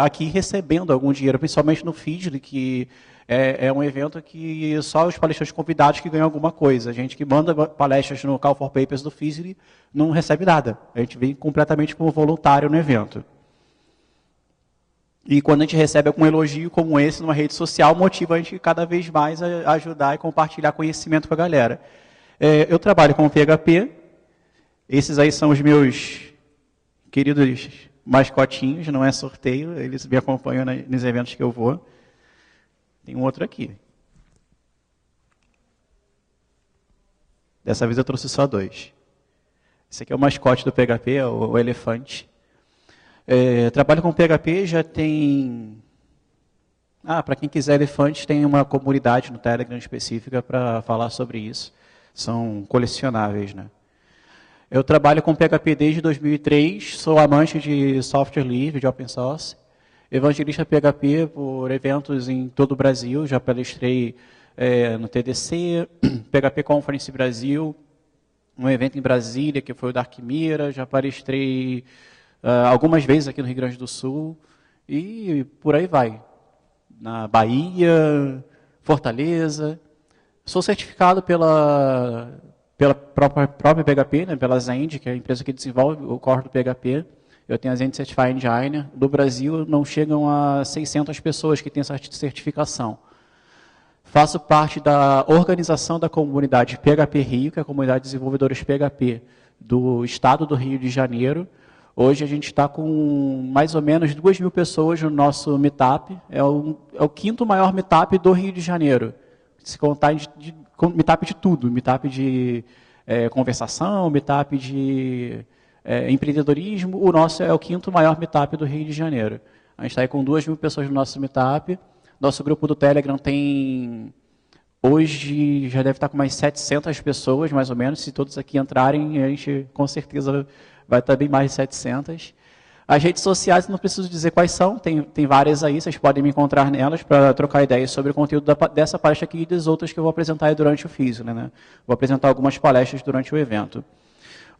aqui recebendo algum dinheiro, principalmente no FISLE, que é um evento que só os palestrantes convidados que ganham alguma coisa. A gente que manda palestras no Call for Papers do FISLE não recebe nada. A gente vem completamente como voluntário no evento. E quando a gente recebe algum elogio como esse numa rede social, motiva a gente cada vez mais a ajudar e compartilhar conhecimento com a galera. Eu trabalho com o PHP. Esses aí são os meus queridos mascotinhos, não é sorteio, eles me acompanham nos eventos que eu vou. Tem um outro aqui. Dessa vez eu trouxe só 2. Esse aqui é o mascote do PHP, é o elefante. Trabalho com PHP, já tem... para quem quiser elefantes, tem uma comunidade no Telegram específica para falar sobre isso. São colecionáveis, né? Eu trabalho com PHP desde 2003, sou amante de software livre, de open source, evangelista PHP por eventos em todo o Brasil, já palestrei no TDC, PHP Conference Brasil, um evento em Brasília, que foi o da Arquimira, já palestrei algumas vezes aqui no Rio Grande do Sul, e por aí vai. Na Bahia, Fortaleza. Sou certificado pela própria PHP, né, pela Zend, que é a empresa que desenvolve o core do PHP. Eu tenho a Zend Certified Engine. Do Brasil, não chegam a 600 pessoas que têm essa certificação. Faço parte da organização da comunidade PHP Rio, que é a comunidade de desenvolvedores PHP do estado do Rio de Janeiro. Hoje a gente está com mais ou menos 2.000 pessoas no nosso meetup. É o 5º maior meetup do Rio de Janeiro. Se contar meetup de tudo, meetup de conversação, meetup de empreendedorismo, o nosso é o 5º maior meetup do Rio de Janeiro. A gente está aí com 2.000 pessoas no nosso meetup. Nosso grupo do Telegram tem, hoje, já deve estar com mais 700 pessoas, mais ou menos. Se todos aqui entrarem, a gente com certeza vai estar bem mais de 700. As redes sociais, não preciso dizer quais são, tem várias aí, vocês podem me encontrar nelas para trocar ideias sobre o conteúdo dessa palestra aqui e das outras que eu vou apresentar aí durante o FISLE, né? Vou apresentar algumas palestras durante o evento.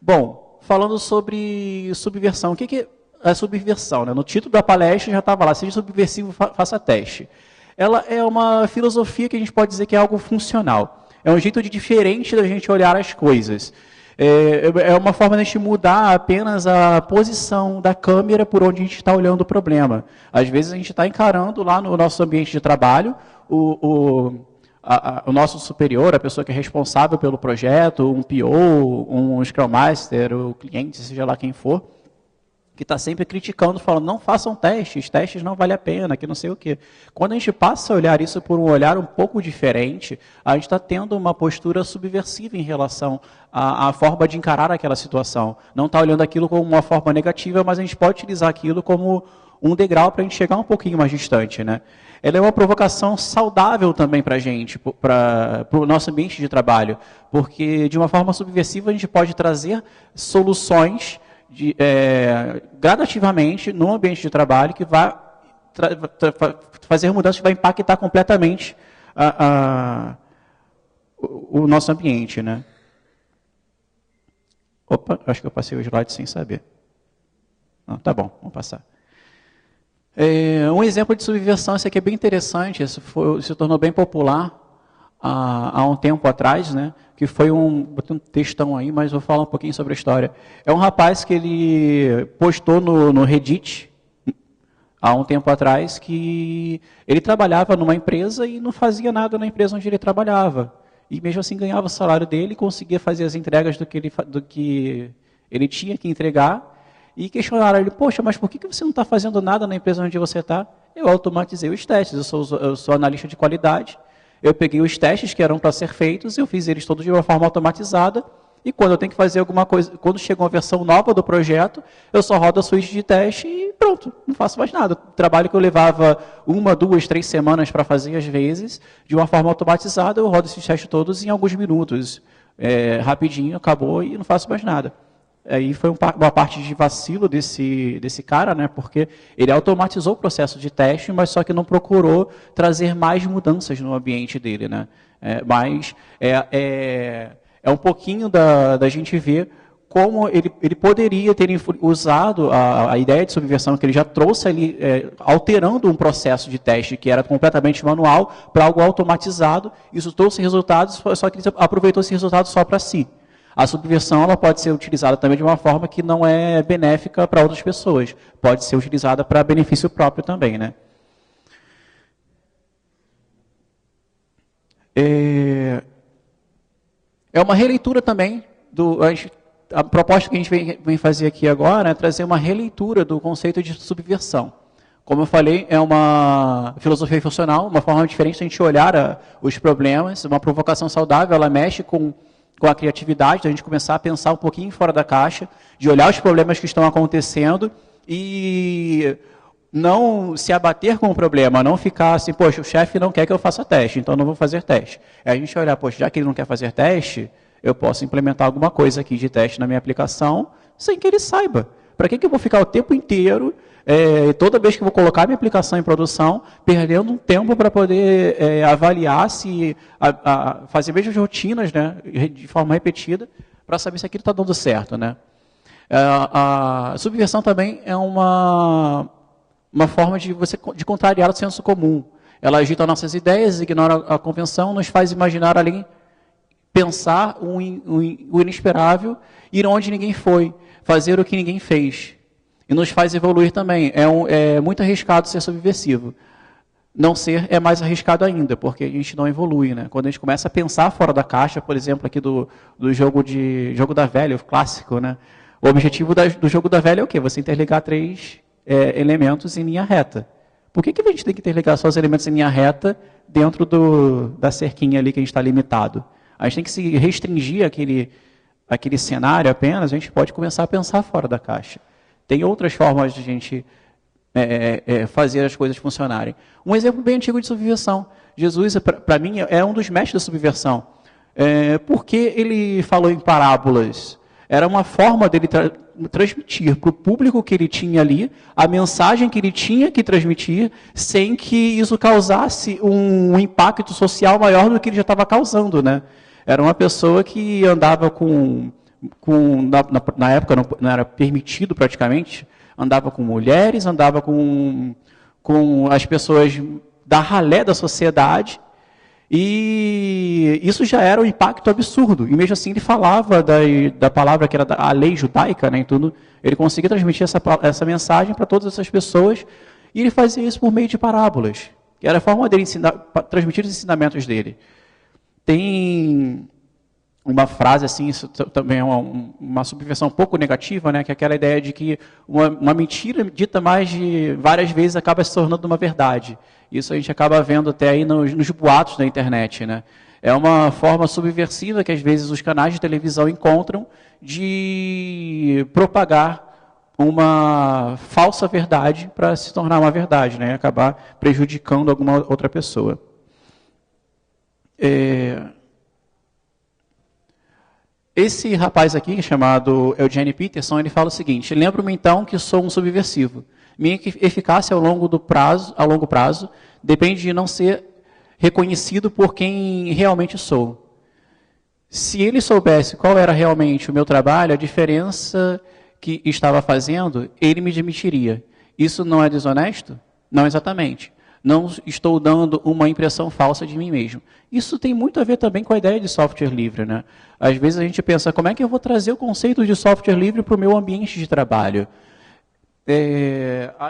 Bom, falando sobre subversão, o que é subversão? Né? No título da palestra já estava lá, seja subversivo, faça teste. Ela é uma filosofia que a gente pode dizer que é algo funcional. É um jeito diferente da gente olhar as coisas. É uma forma de a gente mudar apenas a posição da câmera por onde a gente está olhando o problema. Às vezes a gente está encarando lá no nosso ambiente de trabalho o nosso superior, a pessoa que é responsável pelo projeto, um PO, um Scrum Master, o cliente, seja lá quem for, que está sempre criticando, falando, não façam testes não vale a pena, que não sei o quê. Quando a gente passa a olhar isso por um olhar um pouco diferente, a gente está tendo uma postura subversiva em relação à forma de encarar aquela situação. Não está olhando aquilo como uma forma negativa, mas a gente pode utilizar aquilo como um degrau para a gente chegar um pouquinho mais distante, né? Ela é uma provocação saudável também para a gente, para o nosso ambiente de trabalho, porque de uma forma subversiva a gente pode trazer soluções gradativamente no ambiente de trabalho que vai fazer mudanças que vai impactar completamente o nosso ambiente, né? Opa, acho que eu passei o slide sem saber. Não, tá bom, vamos passar. Um exemplo de subversão, esse aqui é bem interessante, esse se tornou bem popular há um tempo atrás, né? Que foi botei um textão aí, mas vou falar um pouquinho sobre a história. É um rapaz que ele postou no Reddit, há um tempo atrás, que ele trabalhava numa empresa e não fazia nada na empresa onde ele trabalhava. E mesmo assim ganhava o salário dele e conseguia fazer as entregas do que ele tinha que entregar. E questionaram ele, poxa, mas por que você não está fazendo nada na empresa onde você está? Eu automatizei os testes, eu sou analista de qualidade. Eu peguei os testes que eram para ser feitos, eu fiz eles todos de uma forma automatizada, e quando eu tenho que fazer alguma coisa, quando chega uma versão nova do projeto, eu só rodo a suíte de teste e pronto, não faço mais nada. O trabalho que eu levava 1, 2, 3 semanas para fazer, às vezes, de uma forma automatizada, eu rodo esses testes todos em alguns minutos. Rapidinho, acabou e não faço mais nada. Aí foi uma parte de vacilo desse cara, né? Porque ele automatizou o processo de teste, mas só que não procurou trazer mais mudanças no ambiente dele, né? Mas é um pouquinho da gente ver como ele poderia ter usado a ideia de subversão que ele já trouxe ali, alterando um processo de teste que era completamente manual para algo automatizado. Isso trouxe resultados, só que ele aproveitou esse resultado só para si. A subversão ela pode ser utilizada também de uma forma que não é benéfica para outras pessoas. Pode ser utilizada para benefício próprio também, né? É uma releitura também a proposta que a gente vem fazer aqui agora é trazer uma releitura do conceito de subversão. Como eu falei, é uma filosofia funcional, uma forma diferente de a gente olhar os problemas, uma provocação saudável, ela mexe com a criatividade, de a gente começar a pensar um pouquinho fora da caixa, de olhar os problemas que estão acontecendo e não se abater com o problema, não ficar assim, poxa, o chefe não quer que eu faça teste, então não vou fazer teste. É a gente olhar, poxa, já que ele não quer fazer teste, eu posso implementar alguma coisa aqui de teste na minha aplicação sem que ele saiba. Para que eu vou ficar o tempo inteiro, toda vez que eu vou colocar minha aplicação em produção, perdendo um tempo para poder avaliar se fazer mesmas rotinas, né, de forma repetida, para saber se aquilo está dando certo, né? A subversão também é uma forma de contrariar o senso comum. Ela agita nossas ideias, ignora a convenção, nos faz imaginar além, pensar o inesperável, ir onde ninguém foi, fazer o que ninguém fez. E nos faz evoluir também. É muito arriscado ser subversivo. Não ser é mais arriscado ainda, porque a gente não evolui, né? Quando a gente começa a pensar fora da caixa, por exemplo, aqui do jogo da velha, o clássico, né? O objetivo do jogo da velha é o quê? Você interligar 3 elementos em linha reta. Por que a gente tem que interligar só os elementos em linha reta dentro da cerquinha ali que a gente está limitado? A gente tem que se restringir aquele cenário apenas, a gente pode começar a pensar fora da caixa. Tem outras formas de a gente fazer as coisas funcionarem. Um exemplo bem antigo de subversão. Jesus, para mim, é um dos mestres da subversão. Porque ele falou em parábolas? Era uma forma dele transmitir para o público que ele tinha ali a mensagem que ele tinha que transmitir sem que isso causasse um impacto social maior do que ele já estava causando, né? Era uma pessoa que andava na época não era permitido praticamente, andava com mulheres, andava com as pessoas da ralé da sociedade, e isso já era um impacto absurdo. E mesmo assim ele falava da palavra que era a lei judaica, né, em tudo. Ele conseguia transmitir essa mensagem para todas essas pessoas, e ele fazia isso por meio de parábolas, que era a forma dele transmitir os ensinamentos dele. Tem uma frase assim, isso também é uma subversão um pouco negativa, né, que é aquela ideia de que uma mentira dita mais de várias vezes acaba se tornando uma verdade. Isso a gente acaba vendo até aí nos boatos da internet, né? É uma forma subversiva que às vezes os canais de televisão encontram de propagar uma falsa verdade para se tornar uma verdade, né? E acabar prejudicando alguma outra pessoa. Esse rapaz aqui, chamado Eugene Peterson, ele fala o seguinte: lembro-me então que sou um subversivo. Minha eficácia ao longo prazo depende de não ser reconhecido por quem realmente sou. Se ele soubesse qual era realmente o meu trabalho, a diferença que estava fazendo, ele me demitiria. Isso não é desonesto? Não exatamente. Não estou dando uma impressão falsa de mim mesmo. Isso tem muito a ver também com a ideia de software livre, né? Às vezes a gente pensa, como é que eu vou trazer o conceito de software livre para o meu ambiente de trabalho?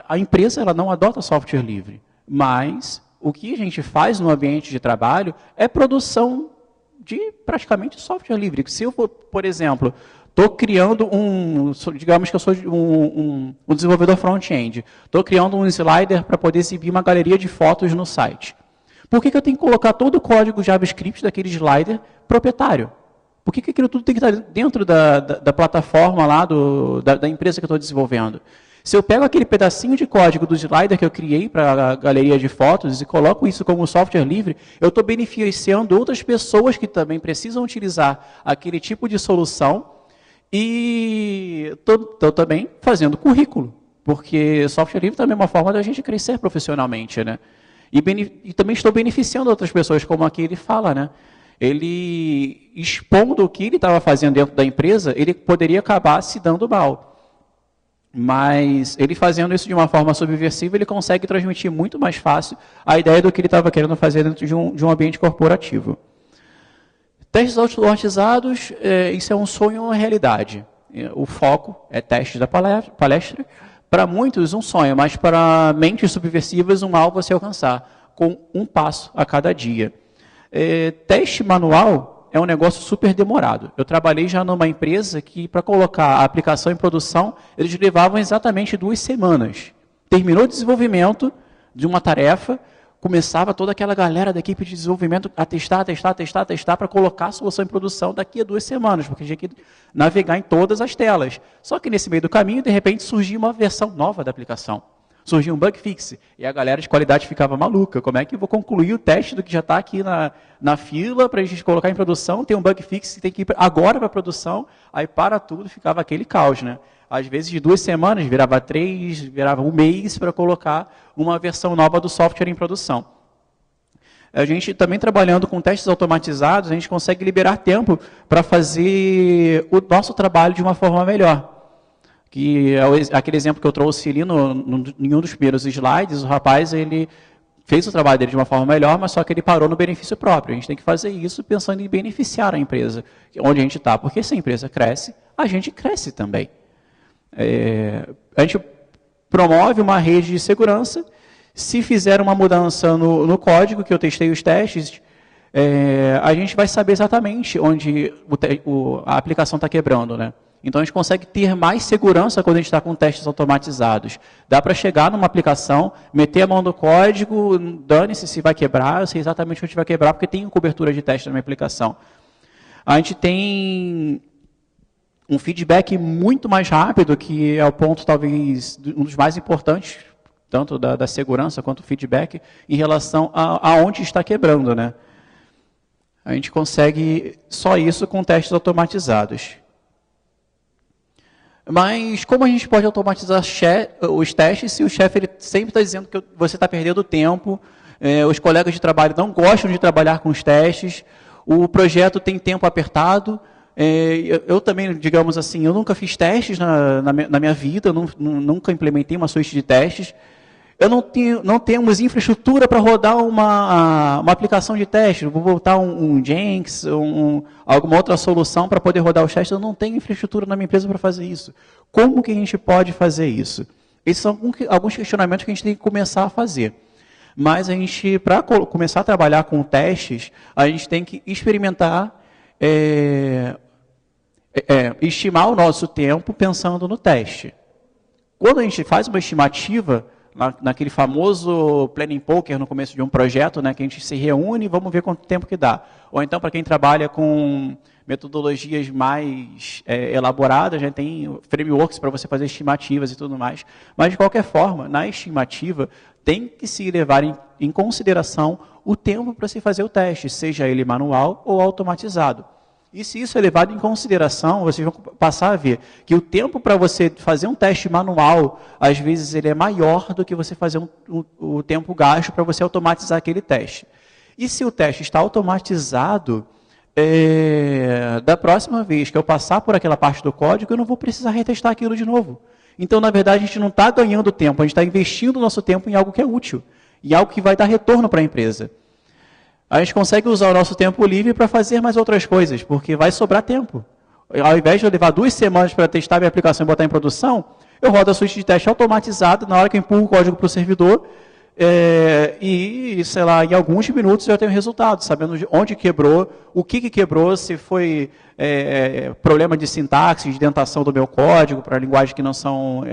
A empresa ela não adota software livre, mas o que a gente faz no ambiente de trabalho é produção de praticamente software livre. Se eu for, por exemplo, estou criando digamos que eu sou um desenvolvedor front-end, estou criando um slider para poder exibir uma galeria de fotos no site. Por que eu tenho que colocar todo o código JavaScript daquele slider proprietário? Por que aquilo tudo tem que estar dentro da plataforma lá da empresa que eu estou desenvolvendo? Se eu pego aquele pedacinho de código do slider que eu criei para a galeria de fotos e coloco isso como software livre, eu estou beneficiando outras pessoas que também precisam utilizar aquele tipo de solução e estou também fazendo currículo, porque software livre também é uma forma da gente crescer profissionalmente, né? E também estou beneficiando outras pessoas, como aqui ele fala, né? ele, expondo o que ele estava fazendo dentro da empresa, ele poderia acabar se dando mal. Mas ele fazendo isso de uma forma subversiva, ele consegue transmitir muito mais fácil a ideia do que ele estava querendo fazer dentro de um ambiente corporativo. Testes automatizados, isso é um sonho ou uma realidade. O foco é testes da palestra. Para muitos, um sonho, mas para mentes subversivas, um alvo a se alcançar, com um passo a cada dia. Teste manual é um negócio super demorado. Eu trabalhei já numa empresa que, para colocar a aplicação em produção, eles levavam exatamente 2 semanas. Terminou o desenvolvimento de uma tarefa, começava toda aquela galera da equipe de desenvolvimento a testar para colocar a solução em produção daqui a 2 semanas, porque tinha que navegar em todas as telas. Só que nesse meio do caminho, de repente, surgia uma versão nova da aplicação. Surgia um bug fix, e a galera de qualidade ficava maluca. Como é que eu vou concluir o teste do que já está aqui na fila para a gente colocar em produção? Tem um bug fix que tem que ir agora para a produção, aí para tudo, ficava aquele caos, né? Às vezes de 2 semanas, virava 3, virava um mês para colocar uma versão nova do software em produção. A gente também trabalhando com testes automatizados, a gente consegue liberar tempo para fazer o nosso trabalho de uma forma melhor. Que é aquele exemplo que eu trouxe ali em um dos primeiros slides, o rapaz ele fez o trabalho dele de uma forma melhor, mas só que ele parou no benefício próprio. A gente tem que fazer isso pensando em beneficiar a empresa, onde a gente está. Porque se a empresa cresce, a gente cresce também. A gente promove uma rede de segurança. Se fizer uma mudança no código, que eu testei os testes, a gente vai saber exatamente onde a aplicação está quebrando, né? Então, a gente consegue ter mais segurança quando a gente está com testes automatizados. Dá para chegar numa aplicação, meter a mão no código, dane-se se vai quebrar, eu sei exatamente onde vai quebrar, porque tem cobertura de teste na minha aplicação. A gente tem um feedback muito mais rápido, que é o ponto, talvez, um dos mais importantes, tanto da segurança quanto o feedback, em relação a onde está quebrando, né? A gente consegue só isso com testes automatizados. Mas como a gente pode automatizar os testes se o chefe ele sempre está dizendo que você está perdendo tempo, os colegas de trabalho não gostam de trabalhar com os testes, o projeto tem tempo apertado, eu também, digamos assim, eu nunca fiz testes na minha vida, nunca implementei uma suíte de testes, não temos infraestrutura para rodar uma aplicação de teste, vou botar um Jenkins, alguma outra solução para poder rodar os testes, eu não tenho infraestrutura na minha empresa para fazer isso. Como que a gente pode fazer isso? Esses são alguns questionamentos que a gente tem que começar a fazer. Mas a gente, para começar a trabalhar com testes, a gente tem que experimentar, estimar o nosso tempo pensando no teste. Quando a gente faz uma estimativa, naquele famoso planning poker no começo de um projeto, né, que a gente se reúne e vamos ver quanto tempo que dá. Ou então, para quem trabalha com metodologias mais elaboradas, já tem frameworks para você fazer estimativas e tudo mais. Mas, de qualquer forma, na estimativa, tem que se levar em consideração o tempo para se fazer o teste, seja ele manual ou automatizado. E se isso é levado em consideração, vocês vão passar a ver que o tempo para você fazer um teste manual, às vezes ele é maior do que você fazer o tempo gasto para você automatizar aquele teste. E se o teste está automatizado, da próxima vez que eu passar por aquela parte do código, eu não vou precisar retestar aquilo de novo. Então, na verdade, a gente não está ganhando tempo, a gente está investindo o nosso tempo em algo que é útil, em algo que vai dar retorno para a empresa. A gente consegue usar o nosso tempo livre para fazer mais outras coisas, porque vai sobrar tempo. Ao invés de eu levar 2 semanas para testar minha aplicação e botar em produção, eu rodo a suíte de teste automatizado na hora que eu empurro o código para o servidor, sei lá, em alguns minutos eu já tenho o resultado, sabendo onde quebrou, o que quebrou, se foi problema de sintaxe, de indentação do meu código, para linguagens que não são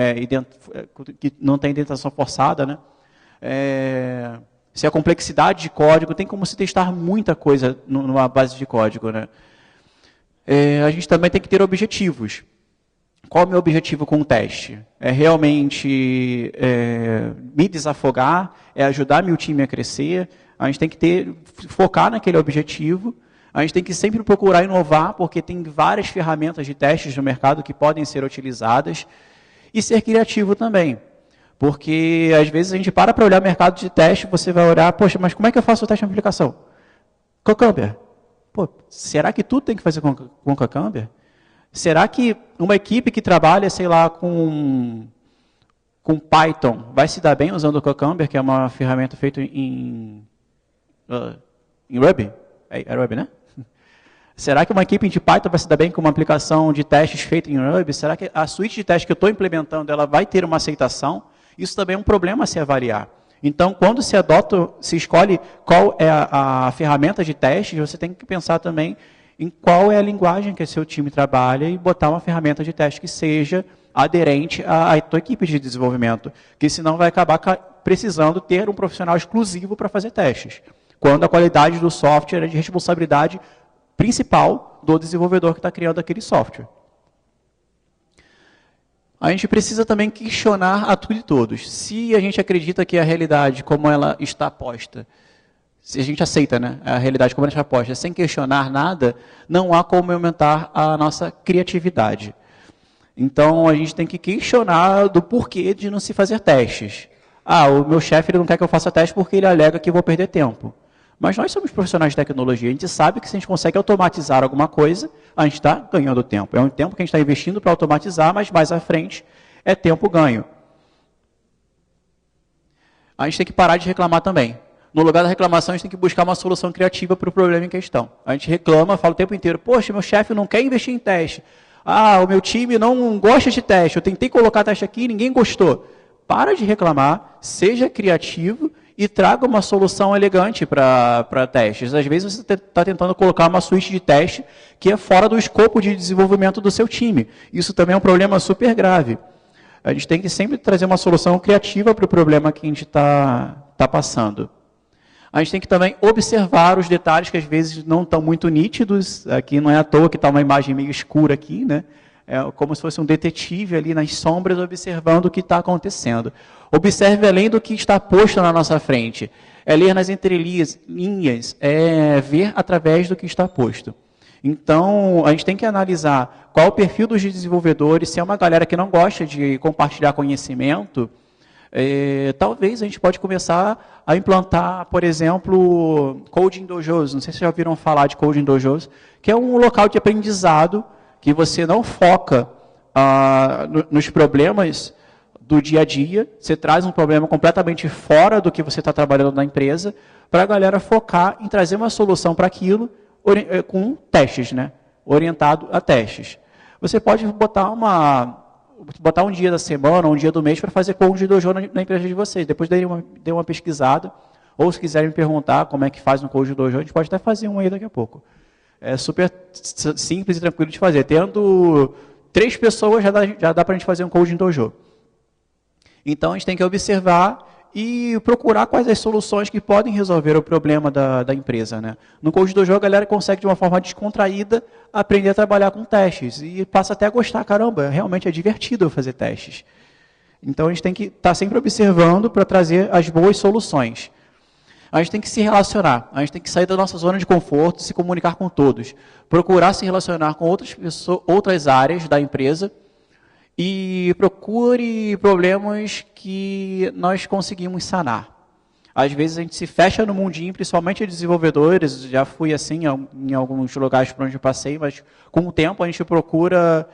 que não tem indentação forçada, né? Se a complexidade de código, tem como se testar muita coisa numa base de código, né? A gente também tem que ter objetivos. Qual é o meu objetivo com o teste? É realmente me desafogar, é ajudar meu time a crescer. A gente tem que focar naquele objetivo. A gente tem que sempre procurar inovar, porque tem várias ferramentas de testes no mercado que podem ser utilizadas. E ser criativo também. Porque, às vezes, a gente para olhar o mercado de teste, você vai olhar, poxa, mas como é que eu faço o teste de aplicação? Cucumber. Pô, será que tudo tem que fazer com Cucumber? Será que uma equipe que trabalha, sei lá, com Python vai se dar bem usando o Cucumber, que é uma ferramenta feita em Ruby? É Ruby, né? Será que uma equipe de Python vai se dar bem com uma aplicação de testes feita em Ruby? Será que a suíte de testes que eu estou implementando ela vai ter uma aceitação? Isso também é um problema a se avaliar. Então, quando se escolhe qual é a ferramenta de testes, você tem que pensar também em qual é a linguagem que o seu time trabalha e botar uma ferramenta de teste que seja aderente à tua equipe de desenvolvimento, que senão vai acabar precisando ter um profissional exclusivo para fazer testes, quando a qualidade do software é de responsabilidade principal do desenvolvedor que está criando aquele software. A gente precisa também questionar a tudo e todos. Se a gente acredita que a realidade, como ela está posta, se a gente aceita, né, a realidade como ela está posta, sem questionar nada, não há como aumentar a nossa criatividade. Então, a gente tem que questionar do porquê de não se fazer testes. O meu chefe não quer que eu faça teste porque ele alega que eu vou perder tempo. Mas nós somos profissionais de tecnologia, a gente sabe que se a gente consegue automatizar alguma coisa, a gente está ganhando tempo. É um tempo que a gente está investindo para automatizar, mas mais à frente é tempo ganho. A gente tem que parar de reclamar também. No lugar da reclamação, a gente tem que buscar uma solução criativa para o problema em questão. A gente reclama, fala o tempo inteiro, poxa, meu chefe não quer investir em teste. O meu time não gosta de teste, eu tentei colocar teste aqui e ninguém gostou. Para de reclamar, seja criativo e traga uma solução elegante para testes. Às vezes você está tentando colocar uma suíte de teste que é fora do escopo de desenvolvimento do seu time. Isso também é um problema super grave. A gente tem que sempre trazer uma solução criativa para o problema que a gente está passando. A gente tem que também observar os detalhes que às vezes não estão muito nítidos. Aqui não é à toa que está uma imagem meio escura aqui, né? É como se fosse um detetive ali nas sombras observando o que está acontecendo. Observe além do que está posto na nossa frente. É ler nas entrelinhas, é ver através do que está posto. Então, a gente tem que analisar qual o perfil dos desenvolvedores, se é uma galera que não gosta de compartilhar conhecimento, talvez a gente pode começar a implantar, por exemplo, Coding Dojos. Não sei se vocês já ouviram falar de Coding Dojos, que é um local de aprendizado que você não foca nos problemas do dia a dia, você traz um problema completamente fora do que você está trabalhando na empresa, para a galera focar em trazer uma solução para aquilo com testes, né? Orientado a testes. Você pode botar um dia da semana, um dia do mês para fazer Code Dojo na empresa de vocês. Depois dê uma pesquisada, ou se quiserem me perguntar como é que faz no Code Dojo, a gente pode até fazer um aí daqui a pouco. É super simples e tranquilo de fazer. Tendo 3 pessoas, já dá para a gente fazer um Code Dojo. Então, a gente tem que observar e procurar quais as soluções que podem resolver o problema da empresa, né? No Code Dojo, a galera consegue, de uma forma descontraída, aprender a trabalhar com testes. E passa até a gostar, caramba, realmente é divertido fazer testes. Então, a gente tem que estar sempre observando para trazer as boas soluções. A gente tem que se relacionar, a gente tem que sair da nossa zona de conforto, se comunicar com todos. Procurar se relacionar com outras pessoas, outras áreas da empresa, e procure problemas que nós conseguimos sanar. Às vezes a gente se fecha no mundinho, principalmente desenvolvedores, já fui assim em alguns lugares por onde eu passei, mas com o tempo a gente procura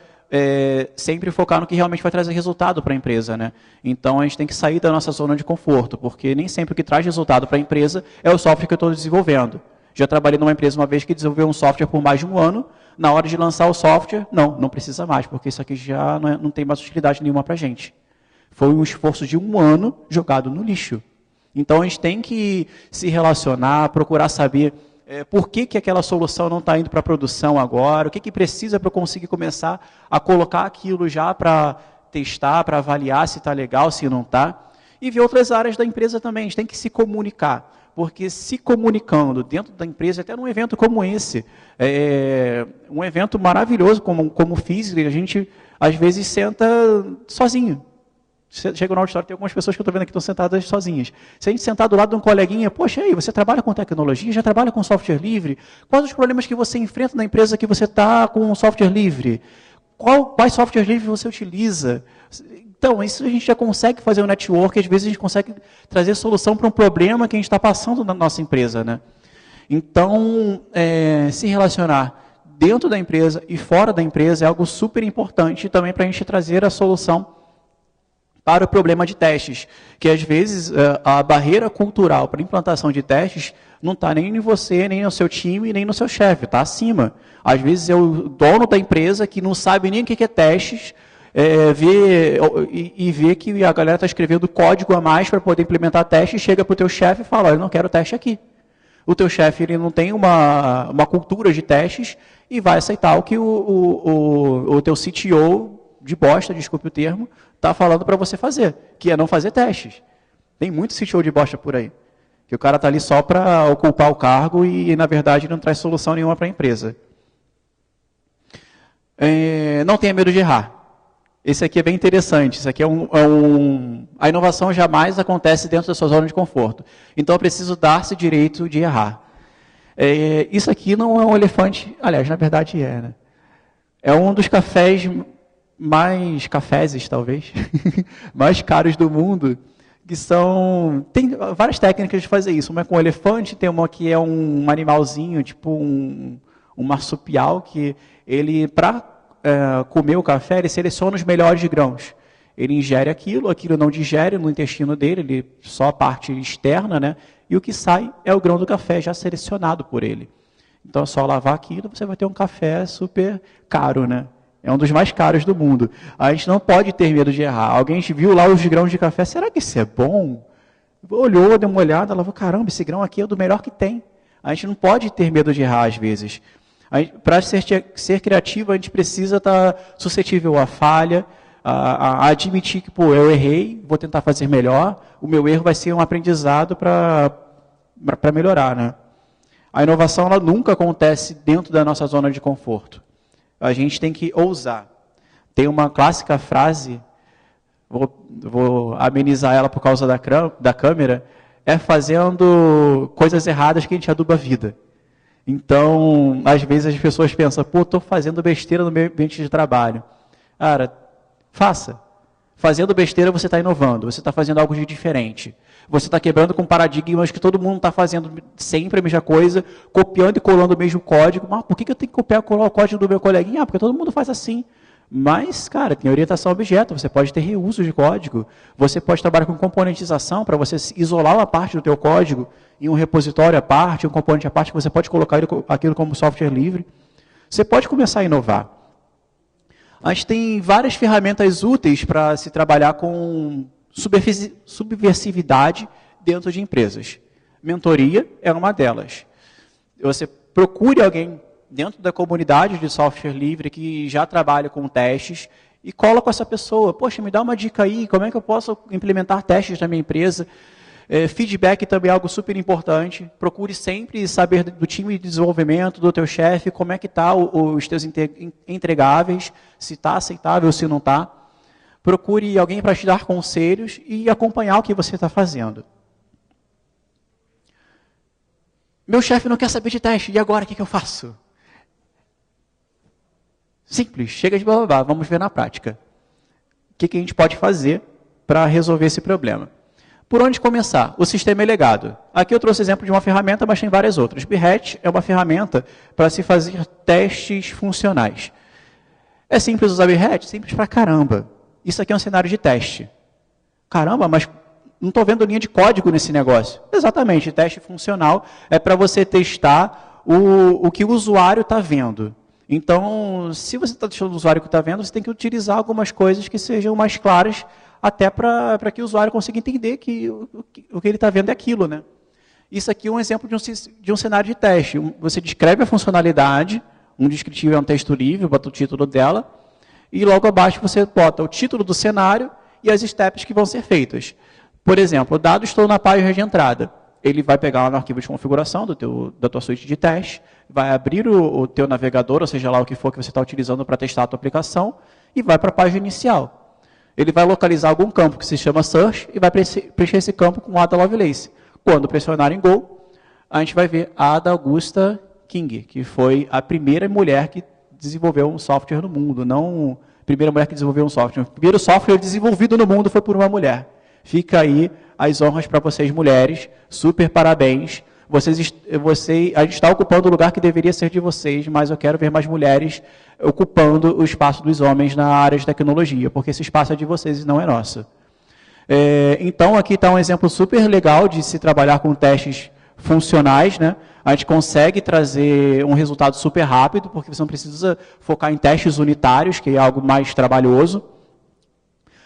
sempre focar no que realmente vai trazer resultado para a empresa, né? Então a gente tem que sair da nossa zona de conforto, porque nem sempre o que traz resultado para a empresa é o software que eu estou desenvolvendo. Já trabalhei numa empresa uma vez que desenvolveu um software por mais de um ano. Na hora de lançar o software, não precisa mais, porque isso aqui já não tem mais utilidade nenhuma para a gente. Foi um esforço de um ano jogado no lixo. Então, a gente tem que se relacionar, procurar saber por que aquela solução não está indo para a produção agora, o que precisa para eu conseguir começar a colocar aquilo já para testar, para avaliar se está legal, se não está. E ver outras áreas da empresa também, a gente tem que se comunicar. Porque se comunicando dentro da empresa, até num evento como esse, um evento maravilhoso como físico, a gente às vezes senta sozinho. Chega no auditório, tem algumas pessoas que eu estou vendo aqui que estão sentadas sozinhas. Se a gente sentar do lado de um coleguinha, poxa, aí, você trabalha com tecnologia, já trabalha com software livre? Quais os problemas que você enfrenta na empresa que você está com software livre? Quais software livre você utiliza? Então, isso a gente já consegue fazer um network, às vezes a gente consegue trazer solução para um problema que a gente está passando na nossa empresa, né? Então, se relacionar dentro da empresa e fora da empresa é algo super importante também para a gente trazer a solução para o problema de testes, que às vezes a barreira cultural para a implantação de testes não está nem em você, nem no seu time, nem no seu chefe, está acima. Às vezes é o dono da empresa que não sabe nem o que é testes, vê que a galera está escrevendo código a mais para poder implementar testes, chega para o teu chefe e fala, eu não quero teste aqui. O teu chefe ele não tem uma cultura de testes e vai aceitar o que o teu CTO de bosta, desculpe o termo, está falando para você fazer, que é não fazer testes. Tem muito CTO de bosta por aí, que o cara está ali só para ocupar o cargo e, na verdade, não traz solução nenhuma para a empresa. Não tenha medo de errar. Esse aqui é bem interessante. Isso aqui a inovação jamais acontece dentro da sua zona de conforto. Então, eu preciso dar-se direito de errar. Isso aqui não é um elefante... Aliás, na verdade é, né? É um dos cafés caféses, talvez, mais caros do mundo, que tem várias técnicas de fazer isso. Uma é com elefante, tem uma que é um animalzinho, tipo um marsupial, que ele, para comer o café, ele seleciona os melhores grãos. Ele ingere aquilo não digere no intestino dele, ele só a parte externa, né? E o que sai é o grão do café já selecionado por ele. Então é só lavar aquilo, você vai ter um café super caro, né? É um dos mais caros do mundo. A gente não pode ter medo de errar. Alguém viu lá os grãos de café, será que isso é bom? Olhou, deu uma olhada, ela falou, caramba, esse grão aqui é o do melhor que tem. A gente não pode ter medo de errar às vezes. Para ser criativo, a gente precisa estar suscetível à falha, a admitir que, eu errei, vou tentar fazer melhor, o meu erro vai ser um aprendizado para melhorar, né? A inovação ela nunca acontece dentro da nossa zona de conforto. A gente tem que ousar. Tem uma clássica frase, vou amenizar ela por causa da câmera, é fazendo coisas erradas que a gente aduba a vida. Então, às vezes as pessoas pensam, estou fazendo besteira no meu ambiente de trabalho. Cara, faça. Fazendo besteira você está inovando, você está fazendo algo de diferente. Você está quebrando com paradigmas que todo mundo está fazendo sempre a mesma coisa, copiando e colando o mesmo código. Mas por que eu tenho que copiar e colar o código do meu coleguinha? Porque todo mundo faz assim. Mas, cara, tem orientação a objeto, você pode ter reuso de código, você pode trabalhar com componentização para você isolar uma parte do teu código em um repositório à parte, um componente à parte, que você pode colocar aquilo como software livre. Você pode começar a inovar. A gente tem várias ferramentas úteis para se trabalhar com subversividade dentro de empresas. Mentoria é uma delas. Você procure alguém dentro da comunidade de software livre que já trabalha com testes e cola com essa pessoa. Poxa, me dá uma dica aí, como é que eu posso implementar testes na minha empresa? Feedback também é algo super importante. Procure sempre saber do time de desenvolvimento, do teu chefe, como é que está os teus entregáveis, se está aceitável ou se não está. Procure alguém para te dar conselhos e acompanhar o que você está fazendo. Meu chefe não quer saber de teste, e agora o que eu faço? Simples, chega de blá blá blá, vamos ver na prática. O que a gente pode fazer para resolver esse problema? Por onde começar? O sistema é legado. Aqui eu trouxe exemplo de uma ferramenta, mas tem várias outras. Behat é uma ferramenta para se fazer testes funcionais. É simples usar Behat? Simples pra caramba. Isso aqui é um cenário de teste. Caramba, mas não estou vendo linha de código nesse negócio. Exatamente, teste funcional é para você testar o que o usuário está vendo. Então, se você está deixando o usuário que está vendo, você tem que utilizar algumas coisas que sejam mais claras, até para que o usuário consiga entender que o que ele está vendo é aquilo, né? Isso aqui é um exemplo de um cenário de teste. Você descreve a funcionalidade, um descritivo é um texto livre, bota o título dela, e logo abaixo você bota o título do cenário e as steps que vão ser feitas. Por exemplo, dado estou na página de entrada. Ele vai pegar lá no arquivo de configuração da tua suíte de teste, vai abrir o teu navegador, ou seja lá o que for que você está utilizando para testar a tua aplicação, e vai para a página inicial. Ele vai localizar algum campo que se chama Search e vai preencher esse campo com Ada Lovelace. Quando pressionar em Go, a gente vai ver a Ada Augusta King, que foi a primeira mulher que desenvolveu um software no mundo, não a primeira mulher que desenvolveu um software. O primeiro software desenvolvido no mundo foi por uma mulher. Fica aí as honras para vocês, mulheres. Super parabéns. a gente está ocupando o lugar que deveria ser de vocês, mas eu quero ver mais mulheres ocupando o espaço dos homens na área de tecnologia, porque esse espaço é de vocês e não é nosso. Então, aqui está um exemplo super legal de se trabalhar com testes funcionais, né? A gente consegue trazer um resultado super rápido, porque você não precisa focar em testes unitários, que é algo mais trabalhoso.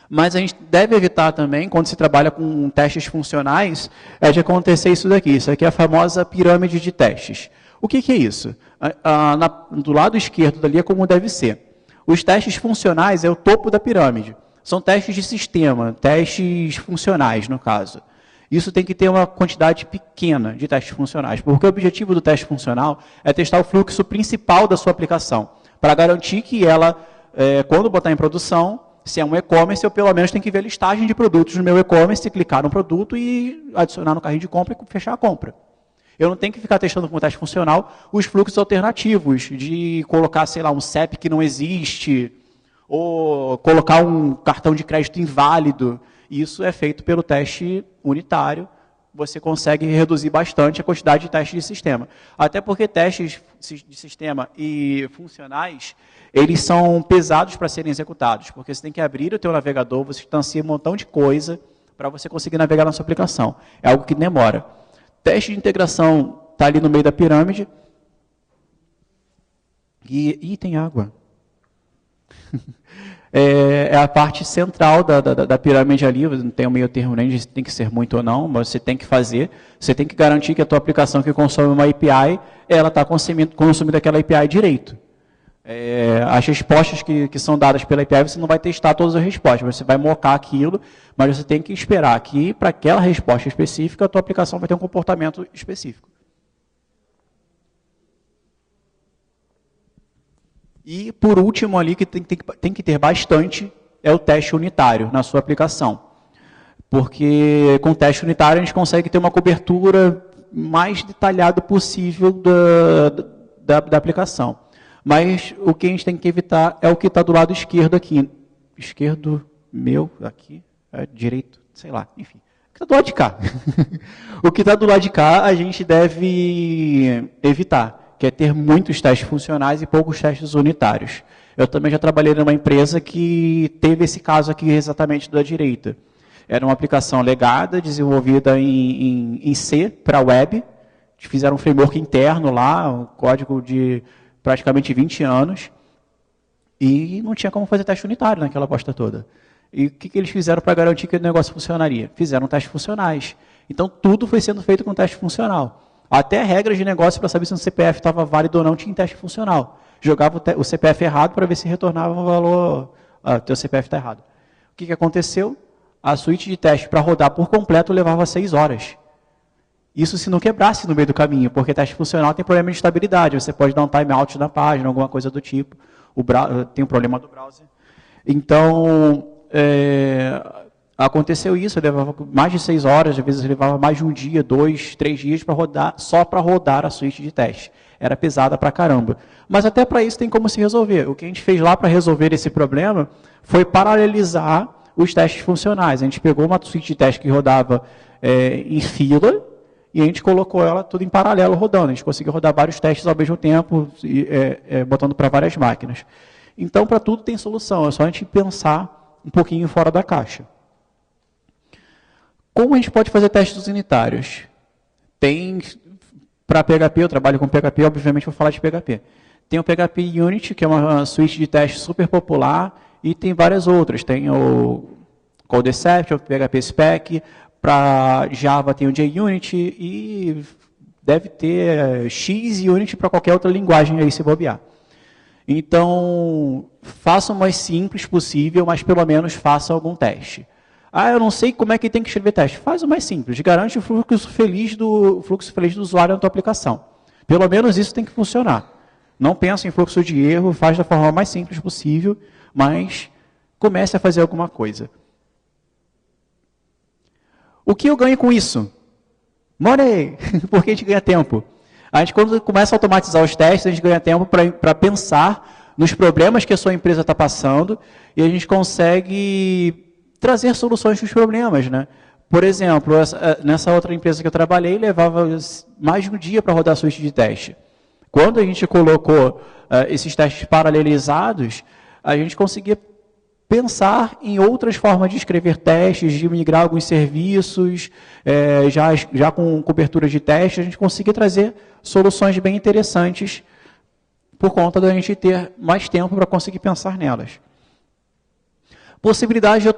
Mas a gente deve evitar também, quando se trabalha com testes funcionais, de acontecer isso daqui. Isso aqui é a famosa pirâmide de testes. O que é isso? Do lado esquerdo dali é como deve ser. Os testes funcionais é o topo da pirâmide. São testes de sistema, testes funcionais, no caso. Isso tem que ter uma quantidade pequena de testes funcionais, porque o objetivo do teste funcional é testar o fluxo principal da sua aplicação, para garantir que ela, quando botar em produção, se é um e-commerce, eu pelo menos tenho que ver a listagem de produtos no meu e-commerce, clicar no produto e adicionar no carrinho de compra e fechar a compra. Eu não tenho que ficar testando com teste funcional os fluxos alternativos, de colocar, sei lá, um CEP que não existe, ou colocar um cartão de crédito inválido. Isso é feito pelo teste unitário. Você consegue reduzir bastante a quantidade de testes de sistema. Até porque testes de sistema e funcionais, eles são pesados para serem executados, porque você tem que abrir o teu navegador, você instancia um montão de coisa para você conseguir navegar na sua aplicação. É algo que demora. Teste de integração está ali no meio da pirâmide. E tem água. É a parte central da pirâmide ali, não tem um meio termo nem de tem que ser muito ou não, mas você tem que fazer, você tem que garantir que a tua aplicação que consome uma API, ela está consumindo aquela API direito. As respostas que são dadas pela API, você não vai testar todas as respostas, você vai mocar aquilo, mas você tem que esperar que, para aquela resposta específica, a tua aplicação vai ter um comportamento específico. E, por último, ali, que tem que ter bastante, é o teste unitário na sua aplicação. Porque, com o teste unitário, a gente consegue ter uma cobertura mais detalhada possível da aplicação. Mas o que a gente tem que evitar é o que está do lado esquerdo aqui. Esquerdo meu, aqui, direito, sei lá, enfim. O que está do lado de cá. O que está do lado de cá a gente deve evitar, que é ter muitos testes funcionais e poucos testes unitários. Eu também já trabalhei numa empresa que teve esse caso aqui exatamente da direita. Era uma aplicação legada, desenvolvida em C para web. Fizeram um framework interno lá, um código de praticamente 20 anos. E não tinha como fazer teste unitário naquela bosta toda. E o que eles fizeram para garantir que o negócio funcionaria? Fizeram testes funcionais. Então, tudo foi sendo feito com teste funcional. Até regras de negócio para saber se o CPF estava válido ou não tinha teste funcional. Jogava o CPF errado para ver se retornava o valor. Teu CPF está errado. O que aconteceu? A suíte de teste para rodar por completo levava 6 horas. Isso se não quebrasse no meio do caminho, porque teste funcional tem problema de estabilidade. Você pode dar um timeout na página, alguma coisa do tipo. Tem um problema do browser. Então, aconteceu isso, levava mais de 6 horas, às vezes levava mais de um dia, 2, 3 dias para rodar, só para rodar a suíte de teste. Era pesada pra caramba. Mas até para isso tem como se resolver. O que a gente fez lá para resolver esse problema foi paralelizar os testes funcionais. A gente pegou uma suíte de teste que rodava em fila e a gente colocou ela tudo em paralelo rodando. A gente conseguiu rodar vários testes ao mesmo tempo, botando para várias máquinas. Então, para tudo tem solução. É só a gente pensar um pouquinho fora da caixa. Como a gente pode fazer testes unitários? Tem, para PHP, eu trabalho com PHP, obviamente vou falar de PHP. Tem o PHP Unit, que é uma suíte de testes super popular, e tem várias outras. Tem o Codecept, o PHP Spec, para Java tem o JUnit, e deve ter XUnit para qualquer outra linguagem aí, se bobear. Então, faça o mais simples possível, mas pelo menos faça algum teste. Eu não sei como é que tem que escrever teste. Faz o mais simples, garante o fluxo feliz do usuário na tua aplicação. Pelo menos isso tem que funcionar. Não pensa em fluxo de erro, faz da forma mais simples possível, mas comece a fazer alguma coisa. O que eu ganho com isso? Money! Porque a gente ganha tempo. A gente, quando começa a automatizar os testes, a gente ganha tempo para pensar nos problemas que a sua empresa está passando e a gente consegue trazer soluções para os problemas, né? Por exemplo, nessa outra empresa que eu trabalhei, levava mais de um dia para rodar a suíte de teste. Quando a gente colocou esses testes paralelizados, a gente conseguia pensar em outras formas de escrever testes, de migrar alguns serviços, já com cobertura de teste, a gente conseguia trazer soluções bem interessantes por conta da gente ter mais tempo para conseguir pensar nelas. Possibilidade de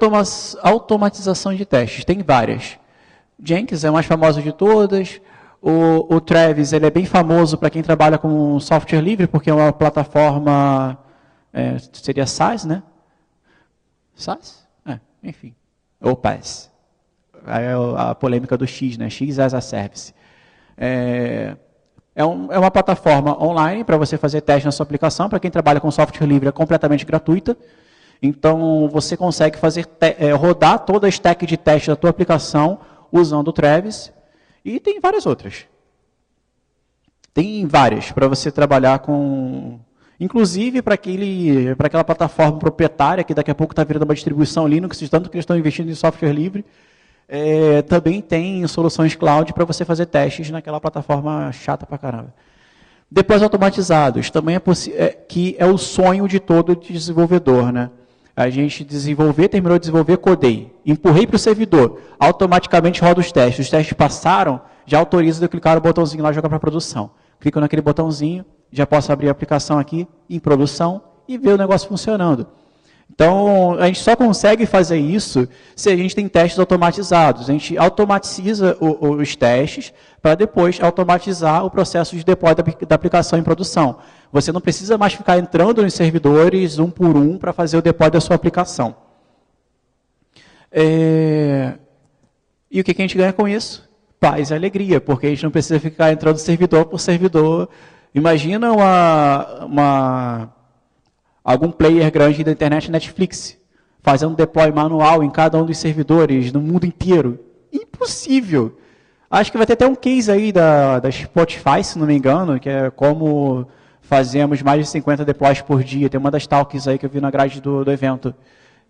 automatização de testes, tem várias. Jenkins é a mais famosa de todas. O Travis ele é bem famoso para quem trabalha com software livre, porque é uma plataforma, seria SaaS, né? SaaS? Enfim. Ou PaaS. Aí é a polêmica do X, né? X as a Service. É uma plataforma online para você fazer teste na sua aplicação. Para quem trabalha com software livre, é completamente gratuita. Então, você consegue rodar toda a stack de teste da tua aplicação usando o Travis. E tem várias outras. Tem várias para você trabalhar com... Inclusive, para aquela plataforma proprietária, que daqui a pouco está virando uma distribuição Linux, de tanto que eles estão investindo em software livre, também tem soluções cloud para você fazer testes naquela plataforma chata pra caramba. Deploys automatizados, também que é o sonho de todo desenvolvedor, né? A gente terminou de desenvolver, codei, empurrei para o servidor, automaticamente roda os testes passaram, já autoriza de eu clicar no botãozinho lá e jogar para produção. Clico naquele botãozinho, já posso abrir a aplicação aqui em produção e ver o negócio funcionando. Então, a gente só consegue fazer isso se a gente tem testes automatizados. A gente automatiza os testes para depois automatizar o processo de deploy da aplicação em produção. Você não precisa mais ficar entrando nos servidores um por um para fazer o deploy da sua aplicação. E o que a gente ganha com isso? Paz e alegria, porque a gente não precisa ficar entrando servidor por servidor. Imagina algum player grande da internet, Netflix, fazendo deploy manual em cada um dos servidores, no mundo inteiro. Impossível. Acho que vai ter até um case aí da Spotify, se não me engano, que é como fazemos mais de 50 deploys por dia. Tem uma das talks aí que eu vi na grade do evento.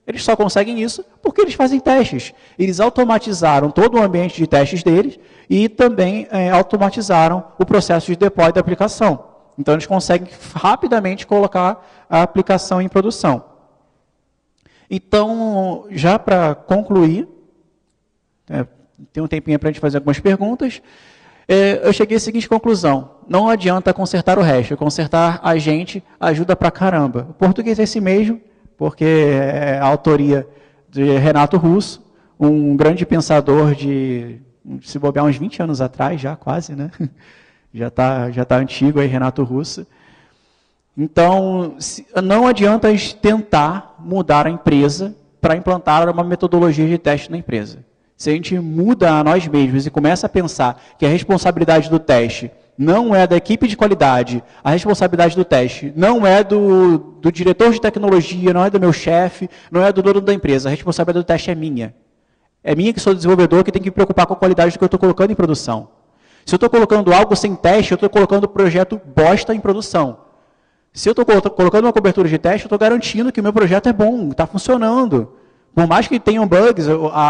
Eles só conseguem isso porque eles fazem testes. Eles automatizaram todo o ambiente de testes deles e também automatizaram o processo de deploy da aplicação. Então, eles conseguem rapidamente colocar a aplicação em produção. Então, já para concluir, tem um tempinho para a gente fazer algumas perguntas, eu cheguei à seguinte conclusão: não adianta consertar o resto, consertar a gente ajuda pra caramba. O português é esse mesmo, porque é a autoria de Renato Russo, um grande pensador de, se bobear, uns 20 anos atrás, já quase, né? Já tá antigo aí, Renato Russo. Então, não adianta a gente tentar mudar a empresa para implantar uma metodologia de teste na empresa. Se a gente muda a nós mesmos e começa a pensar que a responsabilidade do teste não é da equipe de qualidade, a responsabilidade do teste não é do diretor de tecnologia, não é do meu chefe, não é do dono da empresa, a responsabilidade do teste é minha. É minha que sou desenvolvedor que tem que me preocupar com a qualidade do que eu estou colocando em produção. Se eu estou colocando algo sem teste, eu estou colocando o projeto bosta em produção. Se eu estou colocando uma cobertura de teste, eu estou garantindo que o meu projeto é bom, está funcionando. Por mais que tenham bugs,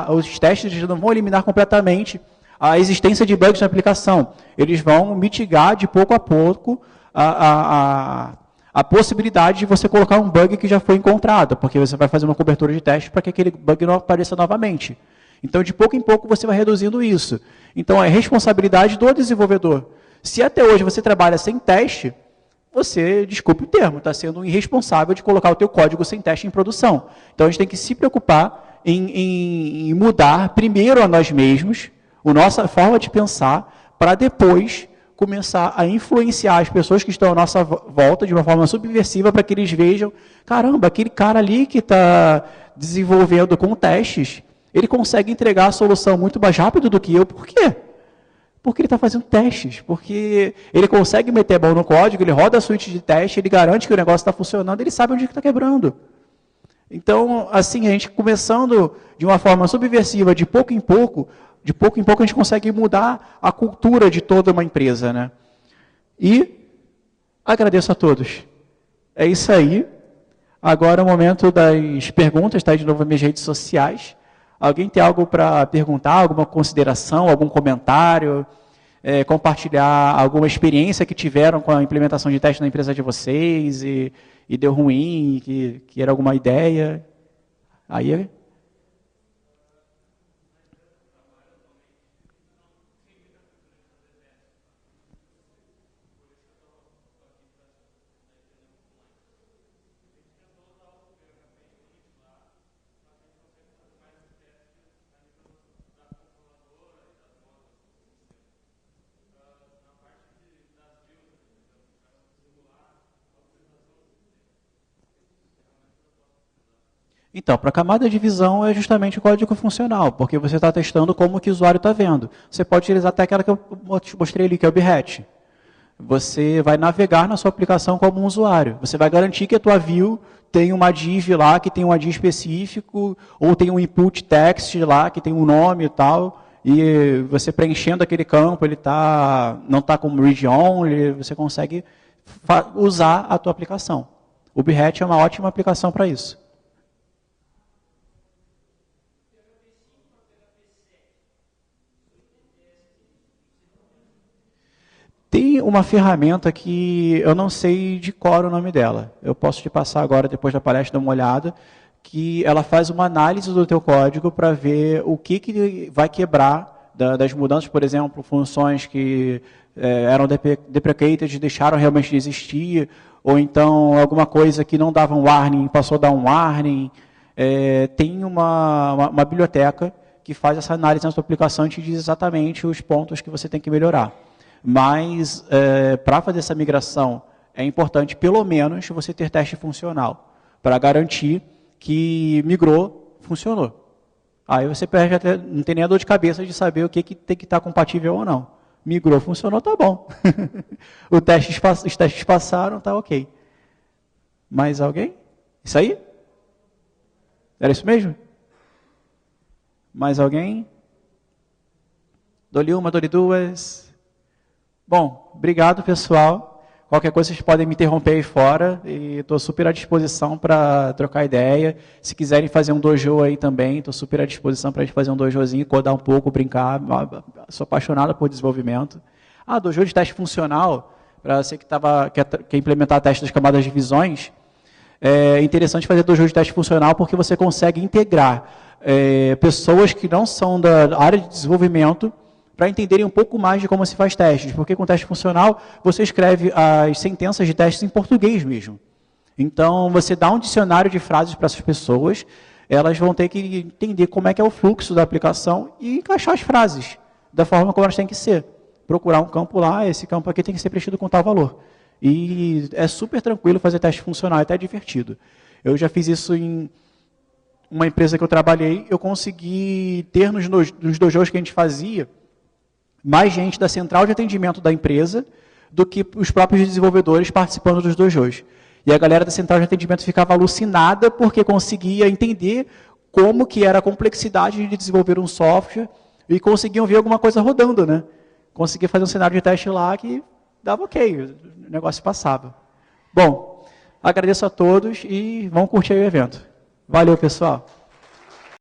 os testes não vão eliminar completamente a existência de bugs na aplicação. Eles vão mitigar de pouco a pouco a possibilidade de você colocar um bug que já foi encontrado, porque você vai fazer uma cobertura de teste para que aquele bug não apareça novamente. Então, de pouco em pouco, você vai reduzindo isso. Então, é responsabilidade do desenvolvedor. Se até hoje você trabalha sem teste, você, desculpe o termo, está sendo um irresponsável de colocar o teu código sem teste em produção. Então, a gente tem que se preocupar em mudar primeiro a nós mesmos, a nossa forma de pensar, para depois começar a influenciar as pessoas que estão à nossa volta de uma forma subversiva para que eles vejam, caramba, aquele cara ali que está desenvolvendo com testes, ele consegue entregar a solução muito mais rápido do que eu. Por quê? Porque ele está fazendo testes, porque ele consegue meter a mão no código, ele roda a suíte de teste, ele garante que o negócio está funcionando, ele sabe onde está quebrando. Então, assim, a gente começando de uma forma subversiva, de pouco em pouco a gente consegue mudar a cultura de toda uma empresa, né? E agradeço a todos. É isso aí. Agora é o momento das perguntas, tá? De novo nas minhas redes sociais. Alguém tem algo para perguntar, alguma consideração, algum comentário, compartilhar alguma experiência que tiveram com a implementação de teste na empresa de vocês e deu ruim, que era alguma ideia? Aí... Então, para a camada de visão é justamente o código funcional, porque você está testando como que o usuário está vendo. Você pode utilizar até aquela que eu mostrei ali, que é o Behat. Você vai navegar na sua aplicação como um usuário. Você vai garantir que a tua view tem uma div lá, que tem um ID específico, ou tem um input text lá, que tem um nome e tal, e você preenchendo aquele campo, ele não está como read-only, você consegue usar a tua aplicação. O Behat é uma ótima aplicação para isso. Tem uma ferramenta que eu não sei de cor o nome dela. Eu posso te passar agora, depois da palestra, dar uma olhada, que ela faz uma análise do teu código para ver o que vai quebrar das mudanças, por exemplo, funções que eram deprecated, deixaram realmente de existir, ou então alguma coisa que não dava um warning, passou a dar um warning. Tem uma biblioteca que faz essa análise na sua aplicação e te diz exatamente os pontos que você tem que melhorar. Mas, para fazer essa migração, é importante, pelo menos, você ter teste funcional, para garantir que migrou, funcionou. Aí você perde até, não tem nem a dor de cabeça de saber o que tem que estar compatível ou não. Migrou, funcionou, tá bom. Os testes passaram, tá ok. Mais alguém? Isso aí? Era isso mesmo? Mais alguém? Dou-lhe uma, dou-lhe duas... Bom, obrigado, pessoal. Qualquer coisa, vocês podem me interromper aí fora. E estou super à disposição para trocar ideia. Se quiserem fazer um dojo aí também, estou super à disposição para a gente fazer um dojozinho, codar um pouco, brincar. Sou apaixonado por desenvolvimento. Dojo de teste funcional, para você que quer implementar teste das camadas de visões, é interessante fazer dojo de teste funcional porque você consegue integrar pessoas que não são da área de desenvolvimento para entenderem um pouco mais de como se faz testes, porque com teste funcional você escreve as sentenças de testes em português mesmo. Então você dá um dicionário de frases para essas pessoas, elas vão ter que entender como é que é o fluxo da aplicação e encaixar as frases da forma como elas têm que ser. Procurar um campo lá, esse campo aqui tem que ser preenchido com tal valor. E é super tranquilo fazer teste funcional, é até divertido. Eu já fiz isso em uma empresa que eu trabalhei, eu consegui ter nos dojos que a gente fazia, mais gente da central de atendimento da empresa do que os próprios desenvolvedores participando dos dojos. E a galera da central de atendimento ficava alucinada porque conseguia entender como que era a complexidade de desenvolver um software e conseguiam ver alguma coisa rodando, né? Conseguia fazer um cenário de teste lá que dava ok, o negócio passava. Bom, agradeço a todos e vamos curtir aí o evento. Valeu, pessoal!